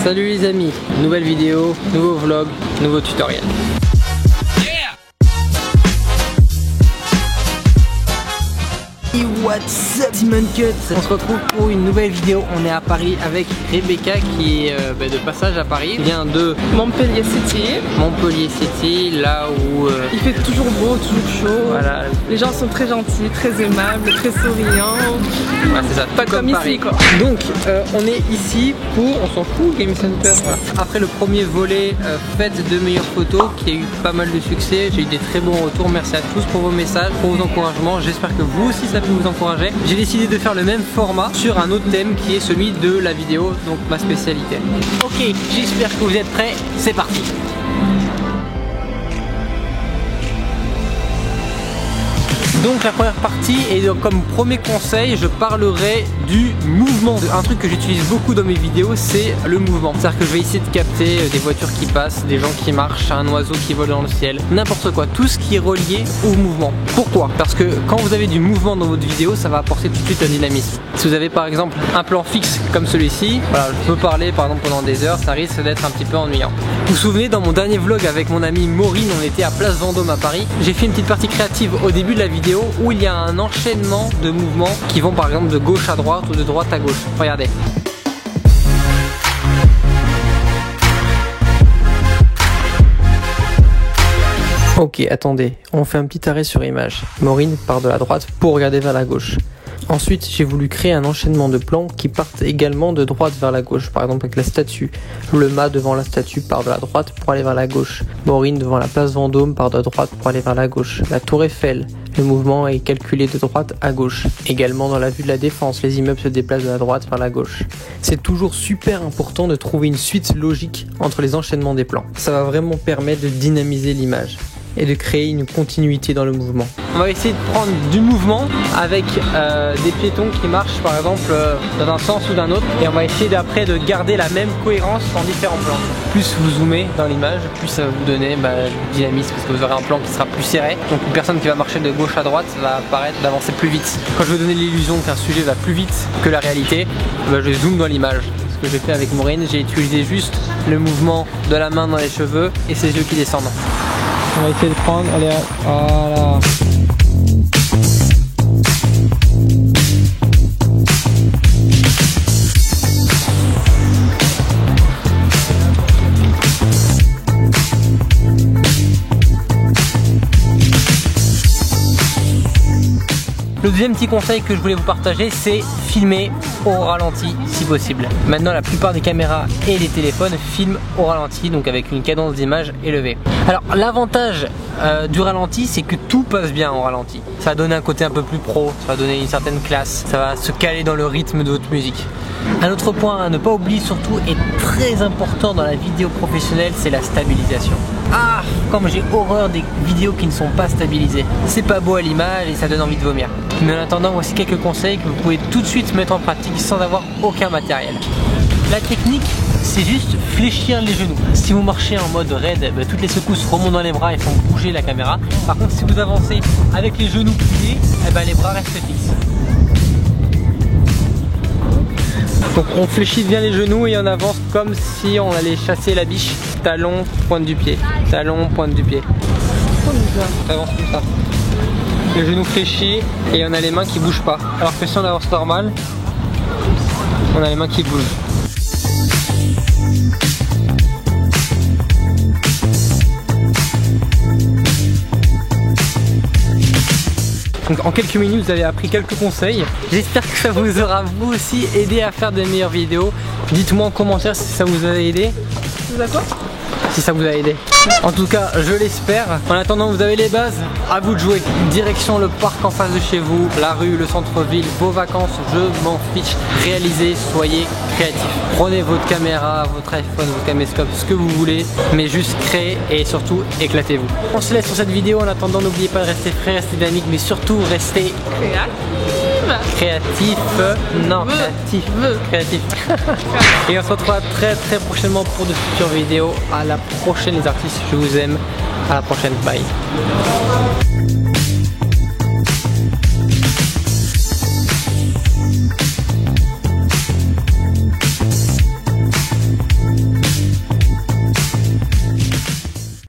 Salut les amis, nouvelle vidéo, nouveau vlog, nouveau tutoriel. What's up Simon Cut. On se retrouve pour une nouvelle vidéo. On est à Paris avec Rebecca qui est de passage à Paris. Il vient de Montpellier City. Montpellier City, là où il fait toujours beau, toujours chaud. Voilà. Les gens sont très gentils, très aimables, très souriants. Ouais, c'est ça. Pas comme Paris. Ici quoi. Donc on est ici pour, on s'en fout, Game Center. Voilà. Après le premier volet fête de meilleures photos qui a eu pas mal de succès, j'ai eu des très bons retours. Merci à tous pour vos messages, pour vos encouragements. J'espère que vous aussi ça peut vous encourager. J'ai décidé de faire le même format sur un autre thème qui est celui de la vidéo, donc ma spécialité. Ok, j'espère que vous êtes prêts, c'est parti. Donc la première partie, et donc comme premier conseil, je parlerai du mouvement. Un truc que j'utilise beaucoup dans mes vidéos, c'est le mouvement. C'est-à-dire que je vais essayer de capter des voitures qui passent, des gens qui marchent, un oiseau qui vole dans le ciel, n'importe quoi, tout ce qui est relié au mouvement. Pourquoi? Parce que quand vous avez du mouvement dans votre vidéo, ça va apporter tout de suite un dynamisme. Si vous avez par exemple un plan fixe comme celui-ci, voilà, je peux parler par exemple pendant des heures, ça risque d'être un petit peu ennuyant. Vous vous souvenez, dans mon dernier vlog avec mon ami Maureen, on était à Place Vendôme à Paris, j'ai fait une petite partie créative au début de la vidéo où il y a un enchaînement de mouvements qui vont par exemple de gauche à droite ou de droite à gauche. Regardez. Ok, attendez, on fait un petit arrêt sur image. Maureen part de la droite pour regarder vers la gauche. Ensuite, j'ai voulu créer un enchaînement de plans qui partent également de droite vers la gauche. Par exemple avec la statue. Le mât devant la statue part de la droite pour aller vers la gauche. Maureen devant la place Vendôme part de droite pour aller vers la gauche. La tour Eiffel, le mouvement est calculé de droite à gauche. Également dans la vue de la Défense, les immeubles se déplacent de la droite vers la gauche. C'est toujours super important de trouver une suite logique entre les enchaînements des plans. Ça va vraiment permettre de dynamiser l'image et de créer une continuité dans le mouvement. On va essayer de prendre du mouvement avec des piétons qui marchent par exemple dans un sens ou d'un autre, et on va essayer d'après de garder la même cohérence en différents plans. Plus vous zoomez dans l'image, plus ça va vous donner du dynamisme, parce que vous aurez un plan qui sera plus serré, donc une personne qui va marcher de gauche à droite va paraître d'avancer plus vite. Quand je veux donner l'illusion qu'un sujet va plus vite que la réalité, je zoome dans l'image. Ce que j'ai fait avec Maureen, j'ai utilisé juste le mouvement de la main dans les cheveux et ses yeux qui descendent. On va essayer de prendre, allez, voilà. Le deuxième petit conseil que je voulais vous partager, c'est filmer au ralenti si possible. Maintenant, la plupart des caméras et les téléphones filment au ralenti, donc avec une cadence d'image élevée. Alors l'avantage du ralenti, c'est que tout passe bien au ralenti. Ça va donner un côté un peu plus pro, ça va donner une certaine classe, ça va se caler dans le rythme de votre musique. Un autre point à ne pas oublier surtout et très important dans la vidéo professionnelle, c'est la stabilisation. Ah, comme j'ai horreur des vidéos qui ne sont pas stabilisées. C'est pas beau à l'image et ça donne envie de vomir. Mais en attendant, voici quelques conseils que vous pouvez tout de suite mettre en pratique sans avoir aucun matériel. La technique, c'est juste fléchir les genoux. Si vous marchez en mode raid, toutes les secousses remontent dans les bras et font bouger la caméra. Par contre, si vous avancez avec les genoux pliés, les bras restent fixes. Donc on fléchit bien les genoux et on avance comme si on allait chasser la biche. Talon, pointe du pied. Talon, pointe du pied. On avance comme ça. Les genoux fléchis et on a les mains qui bougent pas. Alors que si on avance normal, on a les mains qui bougent. Donc en quelques minutes vous avez appris quelques conseils. J'espère que ça vous aura vous aussi aidé à faire de meilleures vidéos. Dites-moi en commentaire si ça vous a aidé. Si ça vous a aidé. En tout cas, je l'espère. En attendant, vous avez les bases. À vous de jouer. Direction le parc en face de chez vous, la rue, le centre-ville, vos vacances, je m'en fiche. Réalisez, soyez créatifs. Prenez votre caméra, votre iPhone, votre caméscope, ce que vous voulez, mais juste créez et surtout éclatez-vous. On se laisse sur cette vidéo. En attendant, n'oubliez pas de rester frais, rester dynamique, mais surtout rester créatif. Non, créatif. Et on se retrouvera très prochainement pour de futures vidéos. À la prochaine les artistes, je vous aime. À la prochaine, bye.